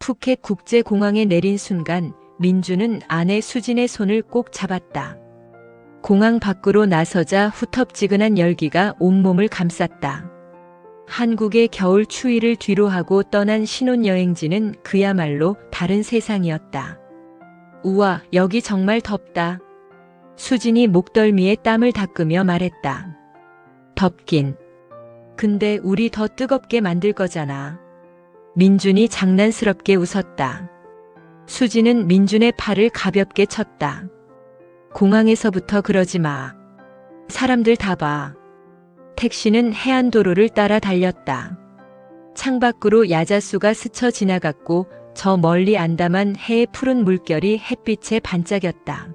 푸켓 국제공항에 내린 순간 민주는 아내 수진의 손을 꼭 잡았다. 공항 밖으로 나서자 후텁지근한 열기가 온몸을 감쌌다. 한국의 겨울 추위를 뒤로하고 떠난 신혼여행지는 그야말로 다른 세상이었다. 우와, 여기 정말 덥다. 수진이 목덜미에 땀을 닦으며 말했다. 덥긴. 근데 우리 더 뜨겁게 만들 거잖아. 민준이 장난스럽게 웃었다. 수진은 민준의 팔을 가볍게 쳤다. 공항에서부터 그러지 마. 사람들 다 봐. 택시는 해안도로를 따라 달렸다. 창밖으로 야자수가 스쳐 지나갔고 저 멀리 안담한 해의 푸른 물결이 햇빛에 반짝였다.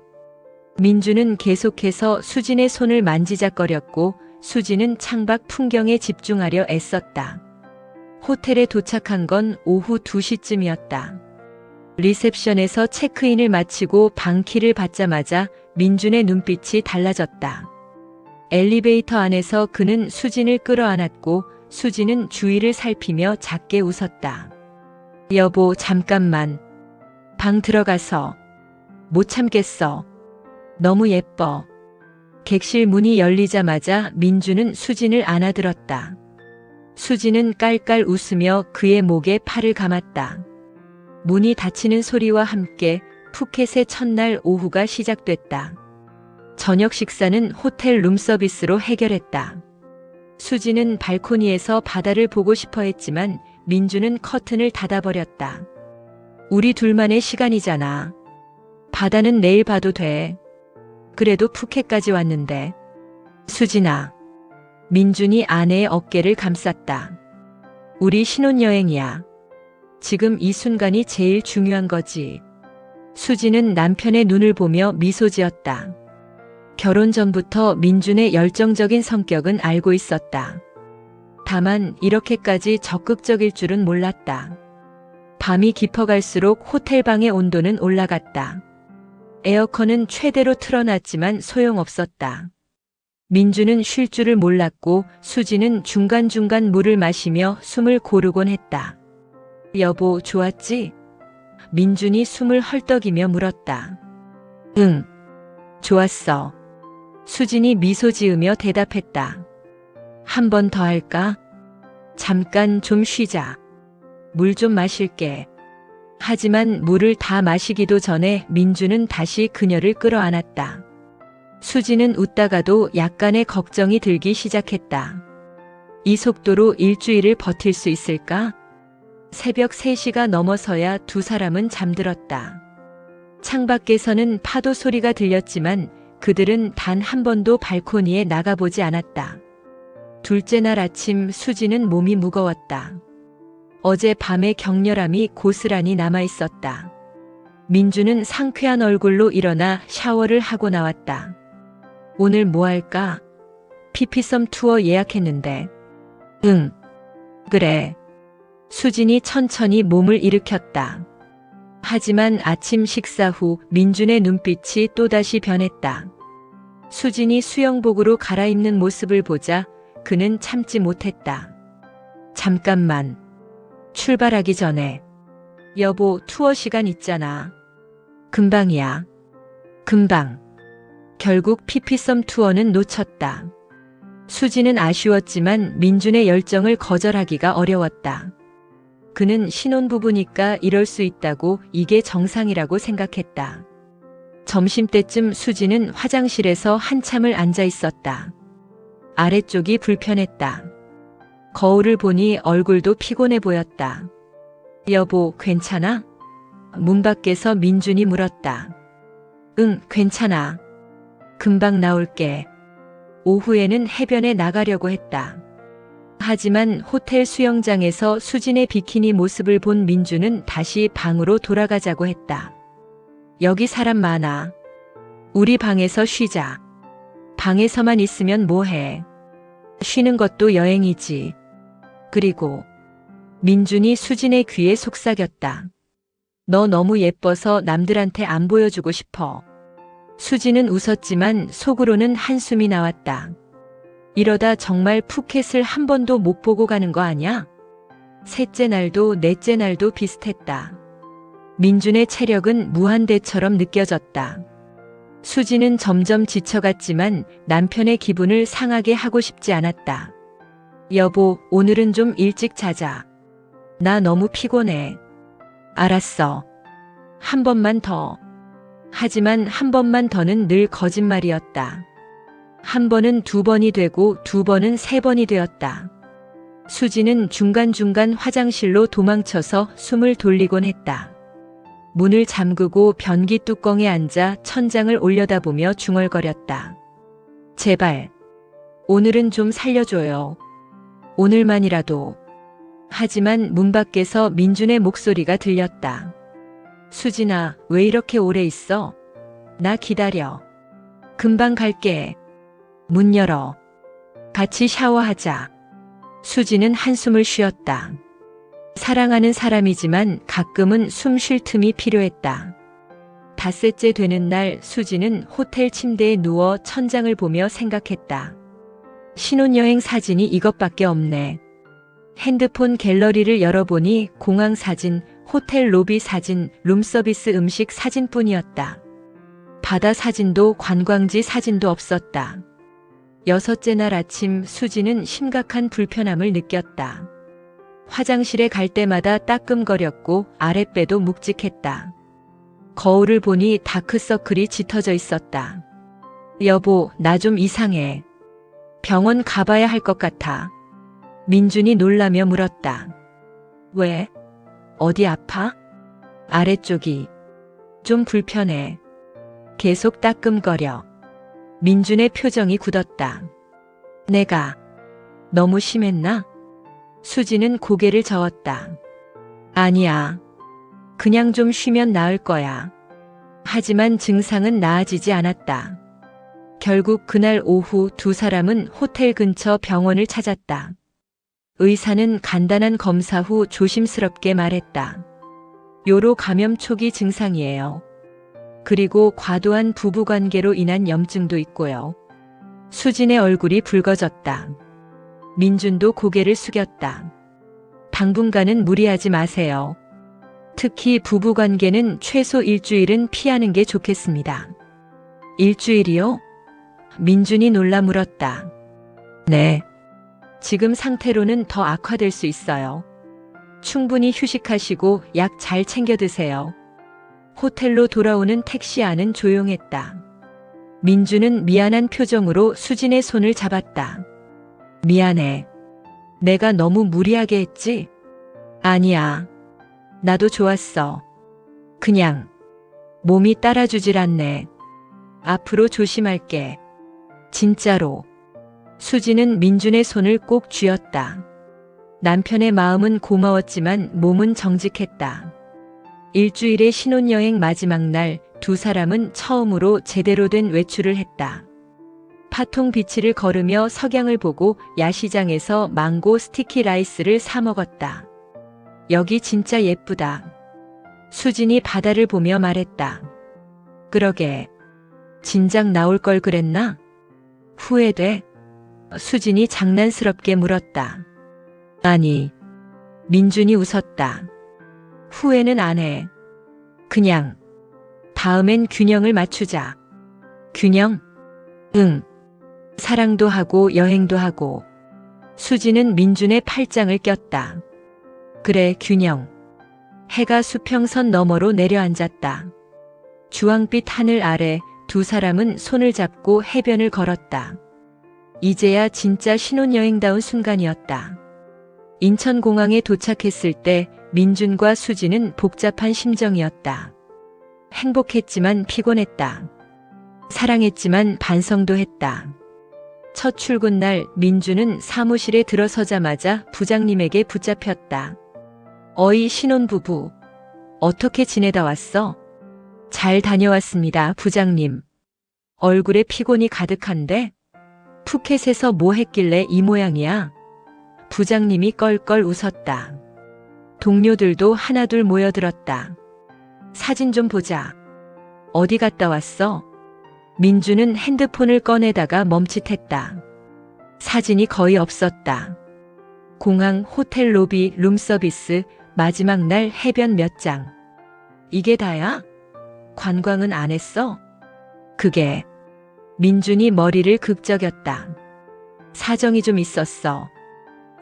민주는 계속해서 수진의 손을 만지작거렸고 수진은 창밖 풍경에 집중하려 애썼다. 호텔에 도착한 건 오후 2시쯤이었다. 리셉션에서 체크인을 마치고 방키를 받자마자 민준의 눈빛이 달라졌다. 엘리베이터 안에서 그는 수진을 끌어안았고 수진은 주위를 살피며 작게 웃었다. 여보, 잠깐만. 방 들어가서. 못 참겠어. 너무 예뻐. 객실 문이 열리자마자 민주는 수진을 안아들었다. 수진은 깔깔 웃으며 그의 목에 팔을 감았다. 문이 닫히는 소리와 함께 푸켓의 첫날 오후가 시작됐다. 저녁 식사는 호텔 룸서비스로 해결했다. 수진은 발코니에서 바다를 보고 싶어 했지만 민주는 커튼을 닫아버렸다. 우리 둘만의 시간이잖아. 바다는 내일 봐도 돼. 그래도 푸켓까지 왔는데. 수진아. 민준이 아내의 어깨를 감쌌다. 우리 신혼여행이야. 지금 이 순간이 제일 중요한 거지. 수진은 남편의 눈을 보며 미소 지었다. 결혼 전부터 민준의 열정적인 성격은 알고 있었다. 다만 이렇게까지 적극적일 줄은 몰랐다. 밤이 깊어갈수록 호텔방의 온도는 올라갔다. 에어컨은 최대로 틀어놨지만 소용없었다. 민주는 쉴 줄을 몰랐고 수지는 중간중간 물을 마시며 숨을 고르곤 했다. 여보, 좋았지? 민준이 숨을 헐떡이며 물었다. 응, 좋았어. 수진이 미소 지으며 대답했다. 한 번 더 할까? 잠깐 좀 쉬자. 물 좀 마실게. 하지만 물을 다 마시기도 전에 민주는 다시 그녀를 끌어안았다. 수지는 웃다가도 약간의 걱정이 들기 시작했다. 이 속도로 일주일을 버틸 수 있을까? 새벽 3시가 넘어서야 두 사람은 잠들었다. 창밖에서는 파도 소리가 들렸지만 그들은 단 한 번도 발코니에 나가보지 않았다. 둘째 날 아침 수지는 몸이 무거웠다. 어제 밤의 격렬함이 고스란히 남아있었다. 민주는 상쾌한 얼굴로 일어나 샤워를 하고 나왔다. 오늘 뭐 할까? 피피섬 투어 예약했는데. 응. 그래. 수진이 천천히 몸을 일으켰다. 하지만 아침 식사 후 민준의 눈빛이 또다시 변했다. 수진이 수영복으로 갈아입는 모습을 보자 그는 참지 못했다. 잠깐만. 출발하기 전에. 여보, 투어 시간 있잖아. 금방이야. 금방. 결국 피피섬 투어는 놓쳤다. 수지는 아쉬웠지만 민준의 열정을 거절하기가 어려웠다. 그는 신혼부부니까 이럴 수 있다고, 이게 정상이라고 생각했다. 점심때쯤 수지는 화장실에서 한참을 앉아 있었다. 아래쪽이 불편했다. 거울을 보니 얼굴도 피곤해 보였다. 여보, 괜찮아? 문 밖에서 민준이 물었다. 응, 괜찮아. 금방 나올게. 오후에는 해변에 나가려고 했다. 하지만 호텔 수영장에서 수진의 비키니 모습을 본 민주는 다시 방으로 돌아가자고 했다. 여기 사람 많아. 우리 방에서 쉬자. 방에서만 있으면 뭐해. 쉬는 것도 여행이지. 그리고 민준이 수진의 귀에 속삭였다. 너 너무 예뻐서 남들한테 안 보여주고 싶어. 수진은 웃었지만 속으로는 한숨이 나왔다. 이러다 정말 푸켓을 한 번도 못 보고 가는 거 아냐? 셋째 날도 넷째 날도 비슷했다. 민준의 체력은 무한대처럼 느껴졌다. 수지는 점점 지쳐갔지만 남편의 기분을 상하게 하고 싶지 않았다. 여보, 오늘은 좀 일찍 자자. 나 너무 피곤해. 알았어. 한 번만 더. 하지만 한 번만 더는 늘 거짓말이었다. 한 번은 두 번이 되고 두 번은 세 번이 되었다. 수지는 중간중간 화장실로 도망쳐서 숨을 돌리곤 했다. 문을 잠그고 변기 뚜껑에 앉아 천장을 올려다보며 중얼거렸다. 제발, 오늘은 좀 살려줘요. 오늘만이라도. 하지만 문 밖에서 민준의 목소리가 들렸다. 수진아, 왜 이렇게 오래 있어? 나 기다려. 금방 갈게. 문 열어. 같이 샤워하자. 수지는 한숨을 쉬었다. 사랑하는 사람이지만 가끔은 숨 쉴 틈이 필요했다. 닷새째 되는 날 수지는 호텔 침대에 누워 천장을 보며 생각했다. 신혼여행 사진이 이것밖에 없네. 핸드폰 갤러리를 열어보니 공항 사진, 호텔 로비 사진, 룸서비스 음식 사진뿐이었다. 바다 사진도 관광지 사진도 없었다. 여섯째 날 아침 수지는 심각한 불편함을 느꼈다. 화장실에 갈 때마다 따끔거렸고 아랫배도 묵직했다. 거울을 보니 다크서클이 짙어져 있었다. 여보, 나 좀 이상해. 병원 가봐야 할 것 같아. 민준이 놀라며 물었다. 왜? 어디 아파? 아래쪽이. 좀 불편해. 계속 따끔거려. 민준의 표정이 굳었다. 내가 너무 심했나? 수지는 고개를 저었다. 아니야. 그냥 좀 쉬면 나을 거야. 하지만 증상은 나아지지 않았다. 결국 그날 오후 두 사람은 호텔 근처 병원을 찾았다. 의사는 간단한 검사 후 조심스럽게 말했다. 요로 감염 초기 증상이에요. 그리고 과도한 부부관계로 인한 염증도 있고요. 수진의 얼굴이 붉어졌다. 민준도 고개를 숙였다. 당분간은 무리하지 마세요. 특히 부부관계는 최소 일주일은 피하는 게 좋겠습니다. 일주일이요? 민준이 놀라 물었다. 네. 지금 상태로는 더 악화될 수 있어요. 충분히 휴식하시고 약 잘 챙겨 드세요. 호텔로 돌아오는 택시 안은 조용했다. 민준은 미안한 표정으로 수진의 손을 잡았다. 미안해. 내가 너무 무리하게 했지? 아니야. 나도 좋았어. 그냥 몸이 따라주질 않네. 앞으로 조심할게. 진짜로. 수지는 민준의 손을 꼭 쥐었다. 남편의 마음은 고마웠지만 몸은 정직했다. 일주일의 신혼여행 마지막 날 두 사람은 처음으로 제대로 된 외출을 했다. 파통 비치를 걸으며 석양을 보고 야시장에서 망고 스티키 라이스를 사 먹었다. 여기 진짜 예쁘다. 수진이 바다를 보며 말했다. 그러게. 진작 나올 걸 그랬나? 후회돼? 수진이 장난스럽게 물었다. 아니. 민준이 웃었다. 후회는 안 해. 그냥 다음엔 균형을 맞추자. 균형? 응. 사랑도 하고 여행도 하고. 수지는 민준의 팔짱을 꼈다. 그래, 균형. 해가 수평선 너머로 내려앉았다. 주황빛 하늘 아래 두 사람은 손을 잡고 해변을 걸었다. 이제야 진짜 신혼여행다운 순간이었다. 인천공항에 도착했을 때 민준과 수지는 복잡한 심정이었다. 행복했지만 피곤했다. 사랑했지만 반성도 했다. 첫 출근 날 민준은 사무실에 들어서자마자 부장님에게 붙잡혔다. 어이 신혼부부, 어떻게 지내다 왔어? 잘 다녀왔습니다, 부장님. 얼굴에 피곤이 가득한데? 푸켓에서 뭐 했길래 이 모양이야? 부장님이 껄껄 웃었다. 동료들도 하나둘 모여들었다. 사진 좀 보자. 어디 갔다 왔어? 민준은 핸드폰을 꺼내다가 멈칫했다. 사진이 거의 없었다. 공항, 호텔 로비, 룸서비스, 마지막 날 해변 몇 장. 이게 다야? 관광은 안 했어? 그게. 민준이 머리를 극적였다. 사정이 좀 있었어.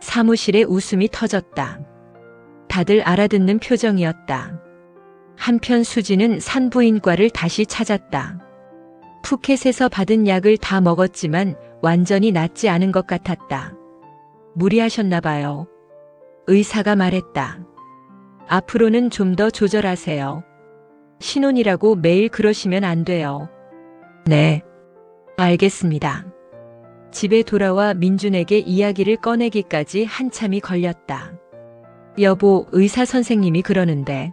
사무실에 웃음이 터졌다. 다들 알아듣는 표정이었다. 한편 수지는 산부인과를 다시 찾았다. 푸켓에서 받은 약을 다 먹었지만 완전히 낫지 않은 것 같았다. 무리하셨나 봐요. 의사가 말했다. 앞으로는 좀 더 조절하세요. 신혼이라고 매일 그러시면 안 돼요. 네. 알겠습니다. 집에 돌아와 민준에게 이야기를 꺼내기까지 한참이 걸렸다. 여보, 의사 선생님이 그러는데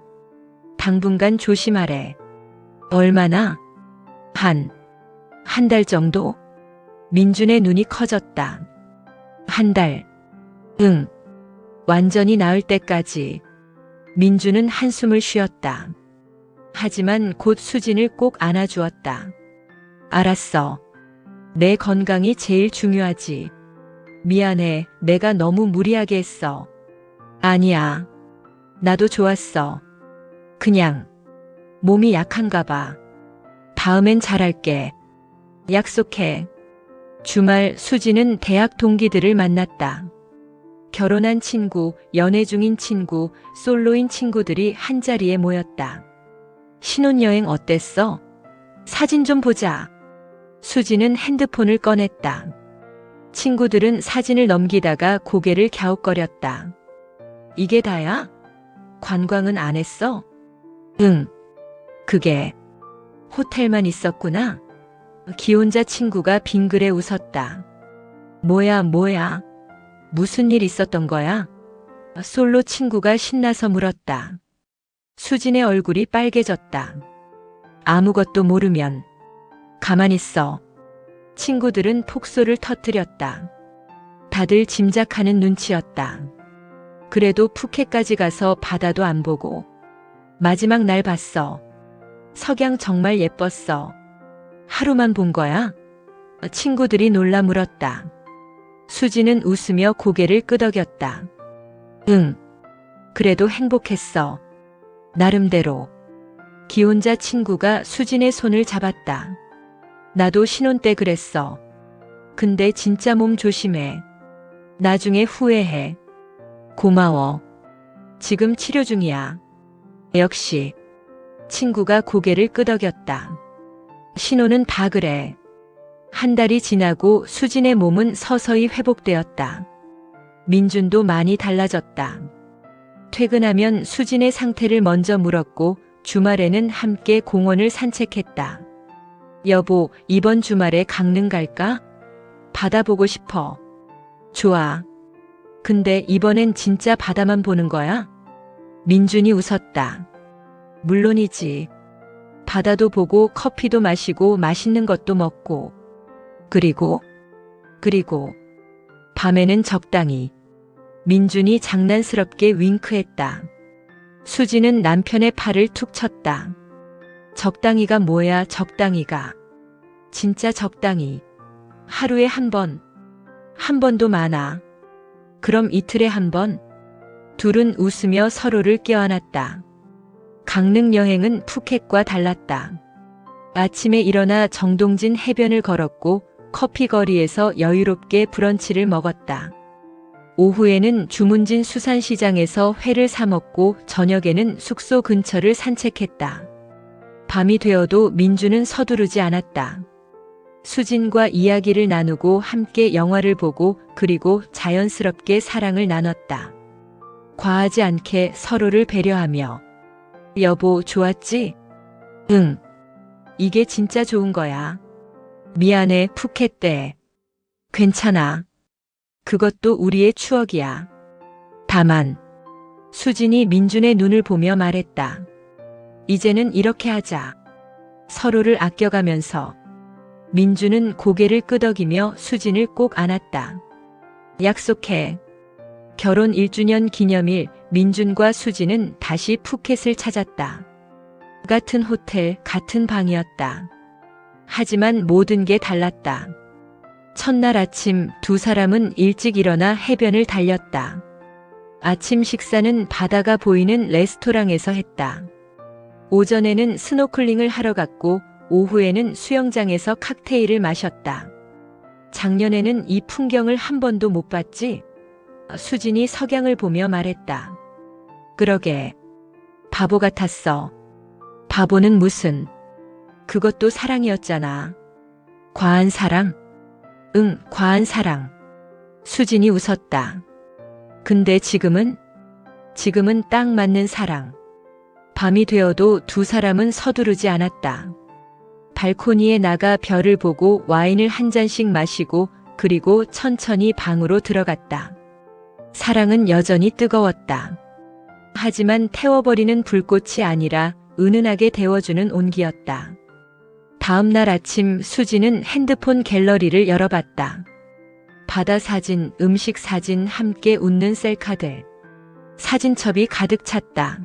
당분간 조심하래. 얼마나? 한 달 정도? 민준의 눈이 커졌다. 한 달. 응. 완전히 나을 때까지. 민준은 한숨을 쉬었다. 하지만 곧 수진을 꼭 안아주었다. 알았어. 내 건강이 제일 중요하지. 미안해, 내가 너무 무리하게 했어. 아니야. 나도 좋았어. 그냥 몸이 약한가 봐. 다음엔 잘할게. 약속해. 주말 수지는 대학 동기들을 만났다. 결혼한 친구, 연애 중인 친구, 솔로인 친구들이 한자리에 모였다. 신혼여행 어땠어? 사진 좀 보자. 수지는 핸드폰을 꺼냈다. 친구들은 사진을 넘기다가 고개를 갸웃거렸다. 이게 다야? 관광은 안 했어? 응. 그게. 호텔만 있었구나. 기혼자 친구가 빙그레 웃었다. 뭐야. 무슨 일 있었던 거야? 솔로 친구가 신나서 물었다. 수진의 얼굴이 빨개졌다. 아무것도 모르면 가만히 있어. 친구들은 폭소를 터뜨렸다. 다들 짐작하는 눈치였다. 그래도 푸켓까지 가서 바다도 안 보고 마지막 날 봤어. 석양 정말 예뻤어. 하루만 본 거야? 친구들이 놀라 물었다. 수지는 웃으며 고개를 끄덕였다. 응. 그래도 행복했어. 나름대로. 기혼자 친구가 수진의 손을 잡았다. 나도 신혼 때 그랬어. 근데 진짜 몸 조심해. 나중에 후회해. 고마워. 지금 치료 중이야. 역시. 친구가 고개를 끄덕였다. 신혼은 다 그래. 한 달이 지나고 수진의 몸은 서서히 회복되었다. 민준도 많이 달라졌다. 퇴근하면 수진의 상태를 먼저 물었고 주말에는 함께 공원을 산책했다. 여보, 이번 주말에 강릉 갈까? 바다 보고 싶어. 좋아. 근데 이번엔 진짜 바다만 보는 거야? 민준이 웃었다. 물론이지. 바다도 보고 커피도 마시고 맛있는 것도 먹고. 그리고 밤에는 적당히. 민준이 장난스럽게 윙크했다. 수지는 남편의 팔을 툭 쳤다. 적당히가 뭐야, 적당히가. 진짜 적당히. 하루에 한 번. 한 번도 많아. 그럼 이틀에 한 번? 둘은 웃으며 서로를 껴안았다. 강릉 여행은 푸켓과 달랐다. 아침에 일어나 정동진 해변을 걸었고 커피 거리에서 여유롭게 브런치를 먹었다. 오후에는 주문진 수산시장에서 회를 사 먹고 저녁에는 숙소 근처를 산책했다. 밤이 되어도 민주는 서두르지 않았다. 수진과 이야기를 나누고 함께 영화를 보고 그리고 자연스럽게 사랑을 나눴다. 과하지 않게 서로를 배려하며. 여보, 좋았지? 응. 이게 진짜 좋은 거야. 미안해, 푸켓 때. 괜찮아. 그것도 우리의 추억이야. 다만. 수진이 민준의 눈을 보며 말했다. 이제는 이렇게 하자. 서로를 아껴가면서. 민준은 고개를 끄덕이며 수진을 꼭 안았다. 약속해. 결혼 1주년 기념일, 민준과 수진은 다시 푸켓을 찾았다. 같은 호텔, 같은 방이었다. 하지만 모든 게 달랐다. 첫날 아침 두 사람은 일찍 일어나 해변을 달렸다. 아침 식사는 바다가 보이는 레스토랑에서 했다. 오전에는 스노클링을 하러 갔고 오후에는 수영장에서 칵테일을 마셨다. 작년에는 이 풍경을 한 번도 못 봤지? 수진이 석양을 보며 말했다. 그러게. 바보 같았어. 바보는 무슨. 그것도 사랑이었잖아. 과한 사랑? 응, 과한 사랑. 수진이 웃었다. 근데 지금은 딱 맞는 사랑. 밤이 되어도 두 사람은 서두르지 않았다. 발코니에 나가 별을 보고 와인을 한 잔씩 마시고 그리고 천천히 방으로 들어갔다. 사랑은 여전히 뜨거웠다. 하지만 태워버리는 불꽃이 아니라 은은하게 데워주는 온기였다. 다음 날 아침 수지는 핸드폰 갤러리를 열어봤다. 바다 사진, 음식 사진, 함께 웃는 셀카들. 사진첩이 가득 찼다.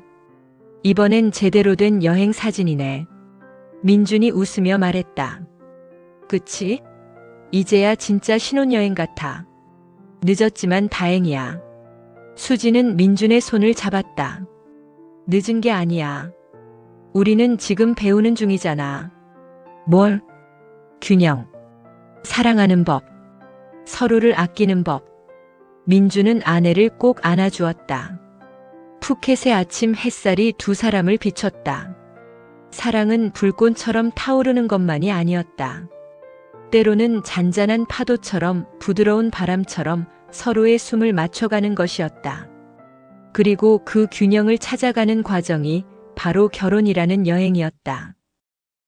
이번엔 제대로 된 여행 사진이네. 민준이 웃으며 말했다. 그치? 이제야 진짜 신혼여행 같아. 늦었지만 다행이야. 수지는 민준의 손을 잡았다. 늦은 게 아니야. 우리는 지금 배우는 중이잖아. 뭘? 균형. 사랑하는 법. 서로를 아끼는 법. 민준은 아내를 꼭 안아주었다. 푸켓의 아침 햇살이 두 사람을 비췄다. 사랑은 불꽃처럼 타오르는 것만이 아니었다. 때로는 잔잔한 파도처럼 부드러운 바람처럼 서로의 숨을 맞춰가는 것이었다. 그리고 그 균형을 찾아가는 과정이 바로 결혼이라는 여행이었다.